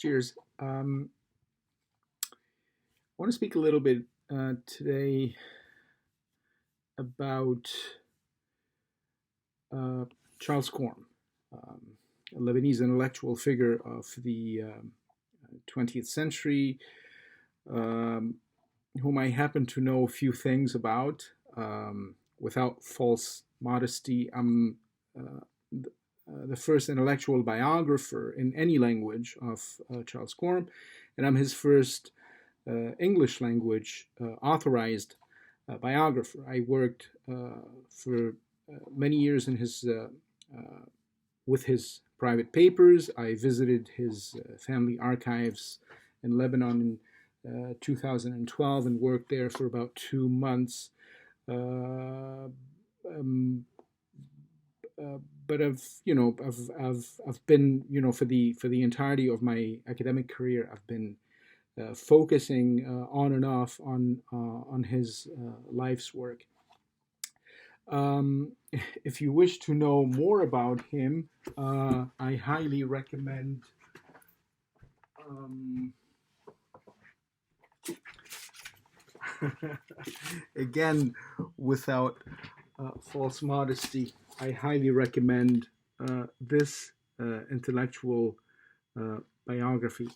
Cheers. I want to speak a little bit today about Charles Corm, a Lebanese intellectual figure of the 20th century, whom I happen to know a few things about. Without false modesty, I'm the first intellectual biographer in any language of Charles Corm, and I'm his first English language authorized biographer. I worked for many years in his with his private papers. I visited his family archives in Lebanon in 2012 and worked there for about 2 months. But I've been, for the entirety of my academic career, I've been focusing on and off on his life's work. If you wish to know more about him, I highly recommend again, without false modesty, I highly recommend this intellectual biography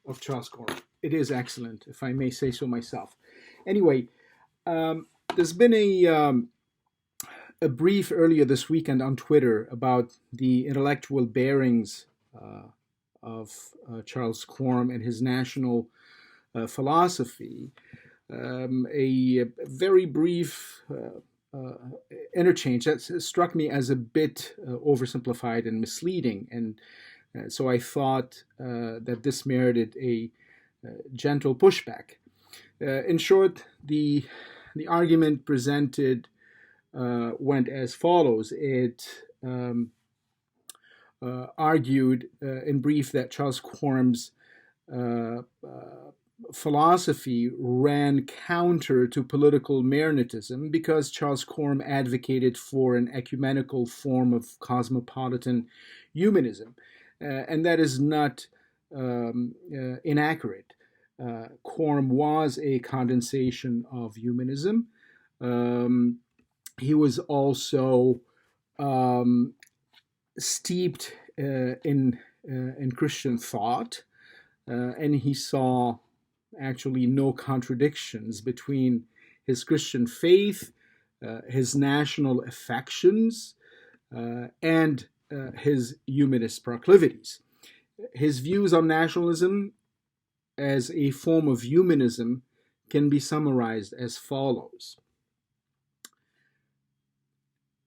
of Charles Corm. It is excellent, if I may say so myself. Anyway, there's been a brief earlier this weekend on Twitter about the intellectual bearings of Charles Corm and his national philosophy. A very brief interchange that struck me as a bit oversimplified and misleading, and so I thought that this merited a gentle pushback. In short, the argument presented went as follows. It argued in brief that Charles Corm's philosophy ran counter to political Maronitism because Charles Corm advocated for an ecumenical form of cosmopolitan humanism. And that is not inaccurate. Corm was a condensation of humanism. He was also steeped in Christian thought, and he saw actually no contradictions between his Christian faith, his national affections, and his humanist proclivities. His views on nationalism as a form of humanism can be summarized as follows.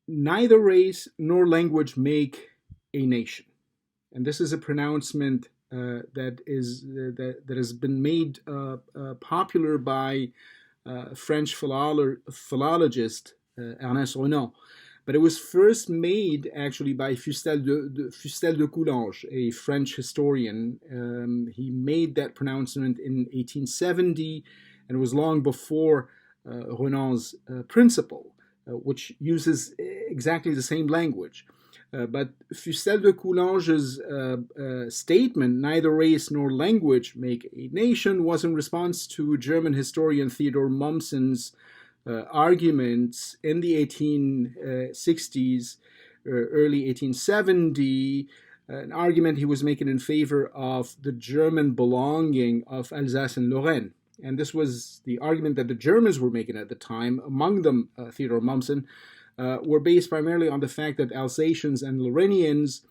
Neither race nor language make a nation. And this is a pronouncement that has been made popular by French philologist Ernest Renan. But it was first made actually by Fustel de Coulanges, a French historian. He made that pronouncement in 1870, and it was long before Renan's principle, which uses exactly the same language. But Fustel de Coulanges' statement, neither race nor language make a nation, was in response to German historian Theodor Mommsen's arguments in the 1860s, early 1870, an argument he was making in favor of the German belonging of Alsace and Lorraine. And this was the argument that the Germans were making at the time, among them Theodor Mommsen, were based primarily on the fact that Alsatians and Lorrainians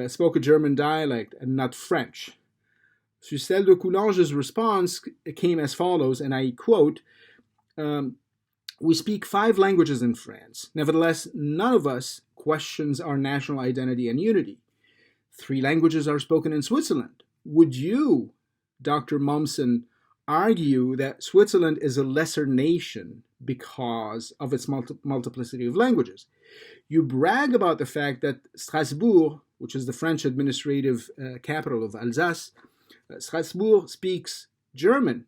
spoke a German dialect and not French. Fustel de Coulanges' response came as follows, and I quote, "We speak 5 languages in France. Nevertheless, none of us questions our national identity and unity. 3 languages are spoken in Switzerland. Would you, Dr. Mommsen, argue that Switzerland is a lesser nation because of its multiplicity of languages? You brag about the fact that Strasbourg, which is the French administrative capital of Alsace, Strasbourg speaks German.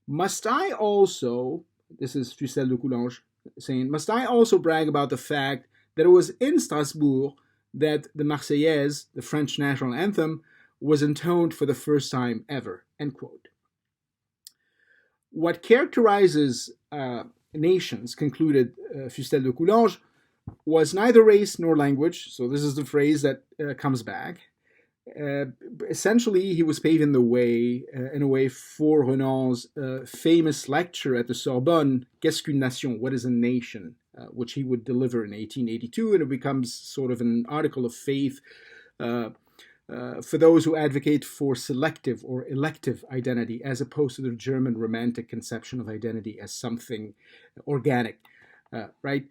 Must I also," this is Fustel de Coulanges saying, "must I also brag about the fact that it was in Strasbourg that the Marseillaise, the French national anthem, was intoned for the first time ever, end quote. What characterizes nations, concluded Fustel de Coulanges, was neither race nor language, so this is the phrase that comes back. Essentially, he was paving the way, in a way, for Renan's famous lecture at the Sorbonne, Qu'est-ce qu'une nation? What is a nation? Which he would deliver in 1882, and it becomes sort of an article of faith for those who advocate for selective or elective identity, as opposed to the German romantic conception of identity as something organic, right?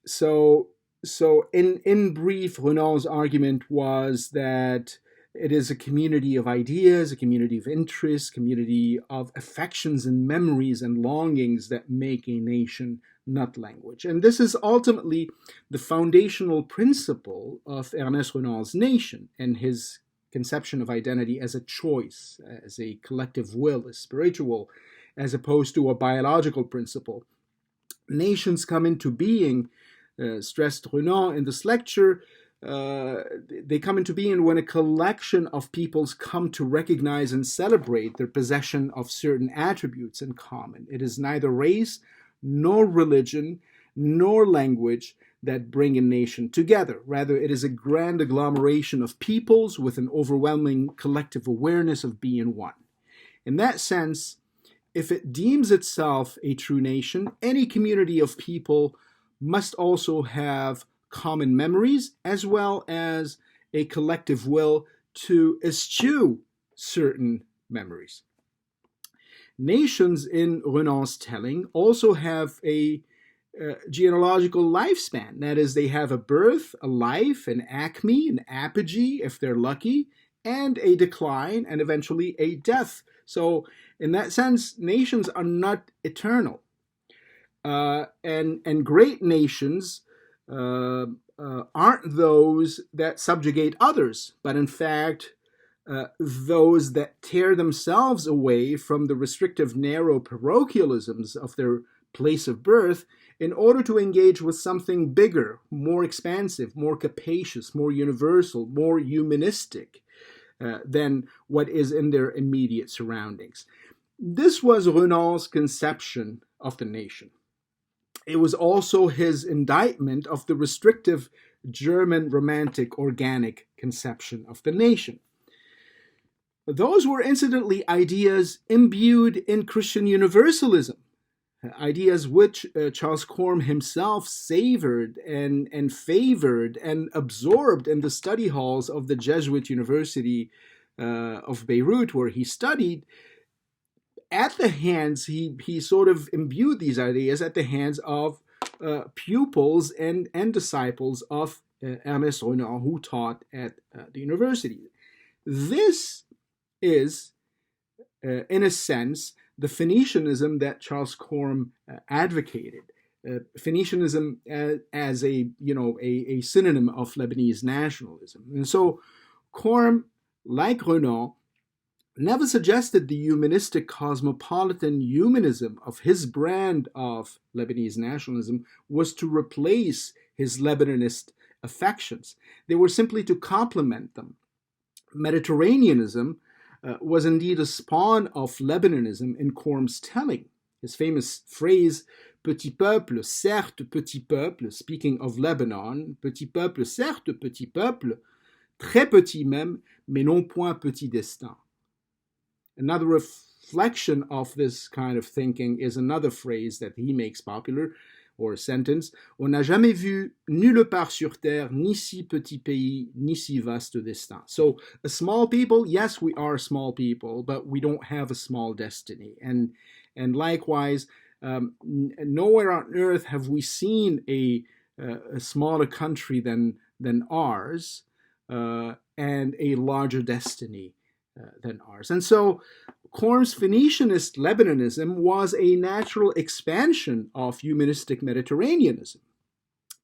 So in brief, Renan's argument was that it is a community of ideas, a community of interests, community of affections and memories and longings that make a nation, not language. And this is ultimately the foundational principle of Ernest Renan's nation and his conception of identity as a choice, as a collective will, a spiritual, as opposed to a biological principle. Nations come into being, stressed Renan in this lecture, they come into being when a collection of peoples come to recognize and celebrate their possession of certain attributes in common. It is neither race, nor religion, nor language that bring a nation together. Rather, it is a grand agglomeration of peoples with an overwhelming collective awareness of being one. In that sense, if it deems itself a true nation, any community of people must also have common memories as well as a collective will to eschew certain memories. Nations, in Renan's telling, also have a genealogical lifespan. That is, they have a birth, a life, an acme, an apogee, if they're lucky, and a decline, and eventually a death. So, in that sense, nations are not eternal. And great nations aren't those that subjugate others, but in fact, those that tear themselves away from the restrictive, narrow parochialisms of their place of birth in order to engage with something bigger, more expansive, more capacious, more universal, more humanistic than what is in their immediate surroundings. This was Renan's conception of the nation. It was also his indictment of the restrictive German romantic organic conception of the nation. Those were incidentally ideas imbued in Christian universalism, ideas which Charles Corm himself savored and favored and absorbed in the study halls of the Jesuit University of Beirut, where he studied. At the hands, he sort of imbued these ideas at the hands of pupils and disciples of Ernest Renan, who taught at the university. This is, in a sense, the Phoenicianism that Charles Corm advocated. Phoenicianism as a synonym of Lebanese nationalism. And so Corm, like Renan, never suggested the humanistic cosmopolitan humanism of his brand of Lebanese nationalism was to replace his Lebanonist affections. They were simply to complement them. Mediterraneanism was indeed a spawn of Lebanonism in Corm's telling. His famous phrase, petit peuple, certes petit peuple, speaking of Lebanon, petit peuple, certes petit peuple, très petit même, mais non point petit destin. Another reflection of this kind of thinking is another phrase that he makes popular, or a sentence, on n'a jamais vu nulle part sur terre, ni si petit pays, ni si vaste destin. So, a small people, yes, we are a small people, but we don't have a small destiny. And likewise, nowhere on earth have we seen a smaller country than ours, and a larger destiny than ours. And so Corm's Phoenicianist Lebanonism was a natural expansion of humanistic Mediterraneanism.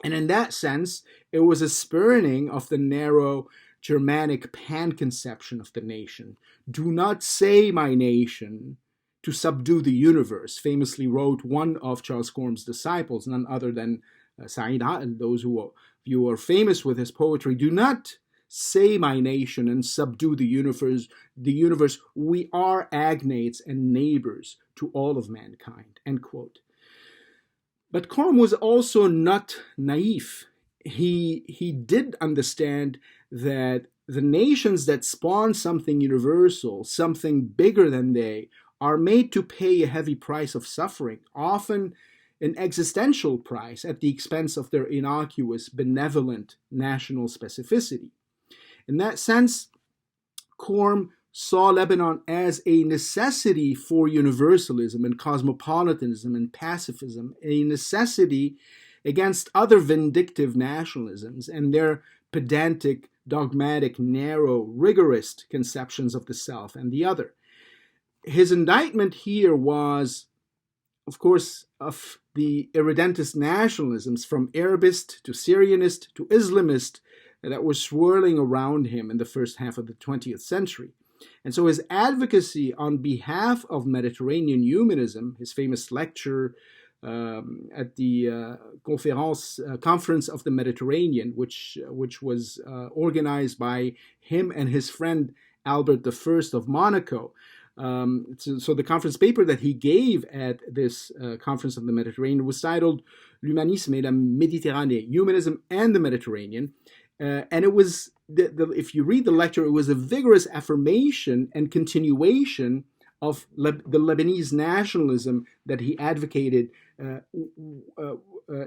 And in that sense, it was a spurning of the narrow Germanic pan-conception of the nation. Do not say my nation to subdue the universe, famously wrote one of Charles Corm's disciples, none other than Said Attal. Those who you are famous with his poetry, do not say my nation and subdue the universe, we are agnates and neighbors to all of mankind, end quote. But Corm was also not naive. He did understand that the nations that spawn something universal, something bigger than they, are made to pay a heavy price of suffering, often an existential price at the expense of their innocuous, benevolent national specificity. In that sense, Corm saw Lebanon as a necessity for universalism and cosmopolitanism and pacifism, a necessity against other vindictive nationalisms and their pedantic, dogmatic, narrow, rigorist conceptions of the self and the other. His indictment here was, of course, of the irredentist nationalisms from Arabist to Syrianist to Islamist that were swirling around him in the first half of the 20th century. And so his advocacy on behalf of Mediterranean humanism, his famous lecture at the Conference of the Mediterranean, which was organized by him and his friend Albert I of Monaco. So the conference paper that he gave at this Conference of the Mediterranean was titled L'Humanisme et la Méditerranée, Humanism and the Mediterranean. And it was, if you read the lecture, it was a vigorous affirmation and continuation of the Lebanese nationalism that he advocated,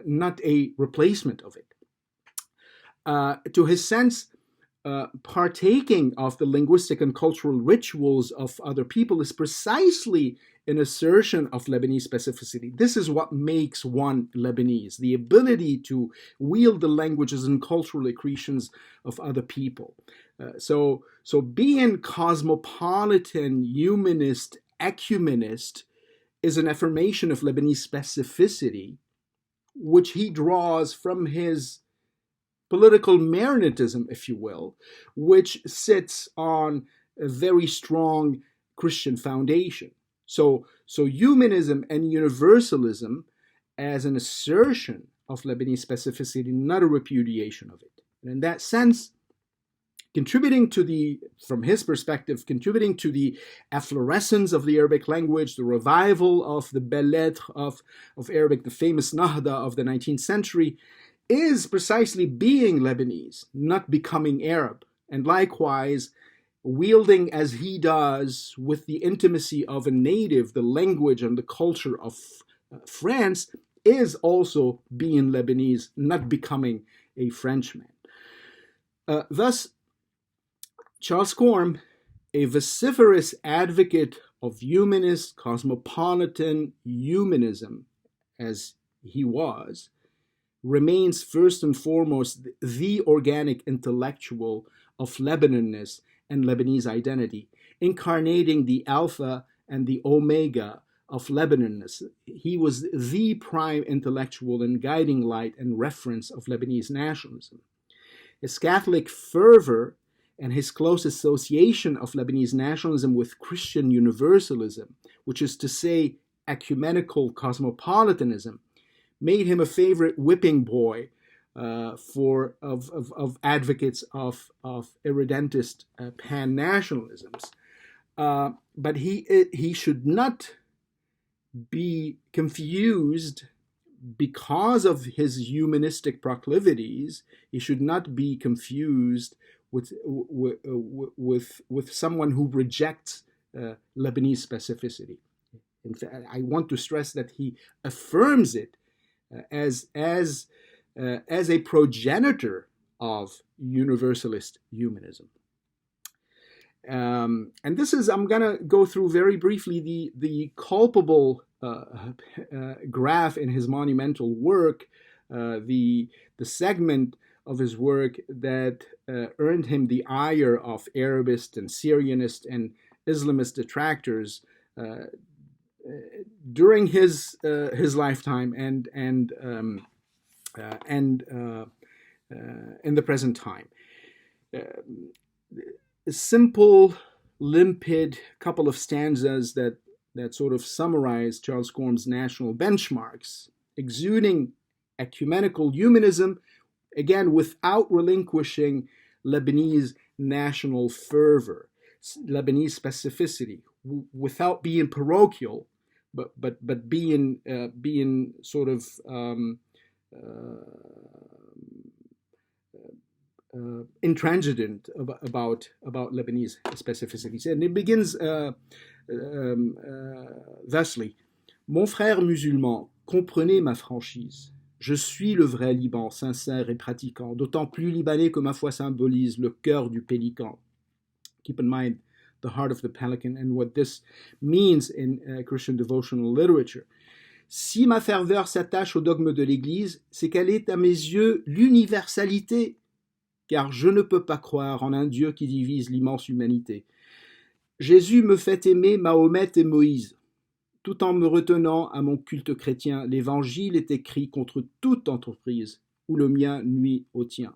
not a replacement of it. To his sense, partaking of the linguistic and cultural rituals of other people is precisely an assertion of Lebanese specificity. This is what makes one Lebanese, the ability to wield the languages and cultural accretions of other people. So being cosmopolitan, humanist, ecumenist is an affirmation of Lebanese specificity, which he draws from his political Maronitism, if you will, which sits on a very strong Christian foundation. So humanism and universalism as an assertion of Lebanese specificity, not a repudiation of it. And in that sense, contributing to the, from his perspective, contributing to the efflorescence of the Arabic language, the revival of the belles lettres of Arabic, the famous Nahda of the 19th century, is precisely being Lebanese, not becoming Arab. And likewise, wielding as he does with the intimacy of a native, the language and the culture of France, is also being Lebanese, not becoming a Frenchman. Thus, Charles Corm, a vociferous advocate of humanist, cosmopolitan humanism, as he was, remains first and foremost the organic intellectual of Lebanonness and Lebanese identity, incarnating the alpha and the omega of Lebanonness. He was the prime intellectual and guiding light and reference of Lebanese nationalism. His Catholic fervor and his close association of Lebanese nationalism with Christian universalism, which is to say ecumenical cosmopolitanism, made him a favorite whipping boy of advocates of irredentist pan-nationalisms. But he should not be confused because of his humanistic proclivities. He should not be confused with someone who rejects Lebanese specificity. In fact, I want to stress that he affirms it as a progenitor of universalist humanism. And this is, I'm going to go through very briefly the culpable graph in his monumental work, the segment of his work that earned him the ire of Arabist and Syrianist and Islamist detractors during his lifetime and in the present time. A simple, limpid couple of stanzas that sort of summarize Charles Corm's national benchmarks, exuding ecumenical humanism, again, without relinquishing Lebanese national fervor, Lebanese specificity, without being parochial, but being sort of intransigent about Lebanese specificities. And it begins thusly. Mon frère musulman, comprenez ma franchise. Je suis le vrai Liban, sincère et pratiquant, d'autant plus libanais que ma foi symbolise le cœur du pélican. Keep in mind the heart of the pelican and what this means in Christian devotional literature. Si ma ferveur s'attache au dogme de l'Église, c'est qu'elle est à mes yeux l'universalité, car je ne peux pas croire en un Dieu qui divise l'immense humanité. Jésus me fait aimer Mahomet et Moïse. Tout en me retenant à mon culte chrétien, l'Évangile est écrit contre toute entreprise où le mien nuit au tien.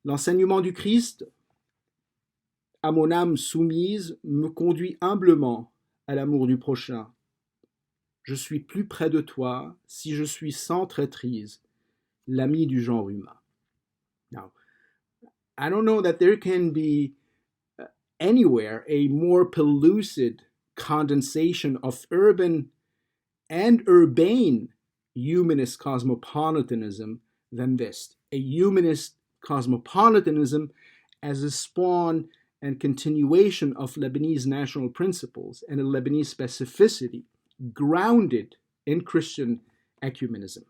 L'enseignement du Christ, à mon âme soumise, me conduit humblement à l'amour du prochain. Je suis plus près de toi si je suis sans traîtrise, l'ami du genre humain. Now, I don't know that there can be anywhere a more pellucid condensation of urban and urbane humanist cosmopolitanism than this. A humanist cosmopolitanism as a spawn and continuation of Lebanese national principles and a Lebanese specificity grounded in Christian ecumenism.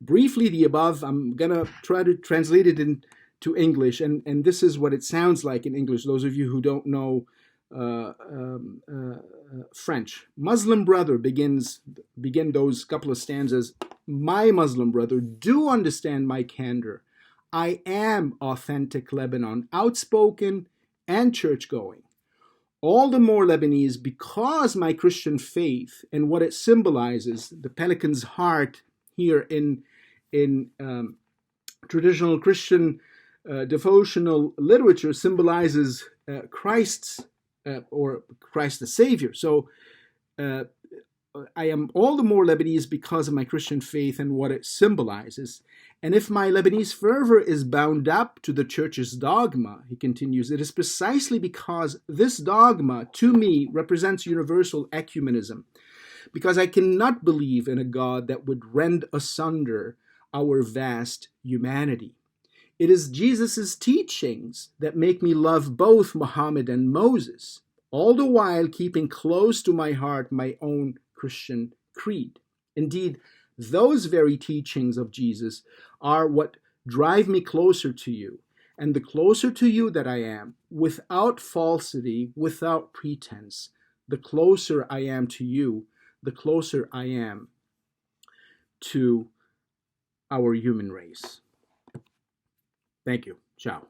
Briefly, the above, I'm going to try to translate it into English, and this is what it sounds like in English, those of you who don't know French. Muslim brother begin those couple of stanzas. My Muslim brother, do understand my candor. I am authentic Lebanon, outspoken and church-going. All the more Lebanese because my Christian faith and what it symbolizes, the pelican's heart here in traditional Christian devotional literature symbolizes Christ's or Christ the Savior. So I am all the more Lebanese because of my Christian faith and what it symbolizes. And if my Lebanese fervor is bound up to the church's dogma, he continues, it is precisely because this dogma, to me, represents universal ecumenism, because I cannot believe in a God that would rend asunder our vast humanity. It is Jesus' teachings that make me love both Muhammad and Moses, all the while keeping close to my heart my own Christian creed. Indeed, those very teachings of Jesus are what drive me closer to you. And the closer to you that I am, without falsity, without pretense, the closer I am to you, the closer I am to our human race. Thank you. Ciao.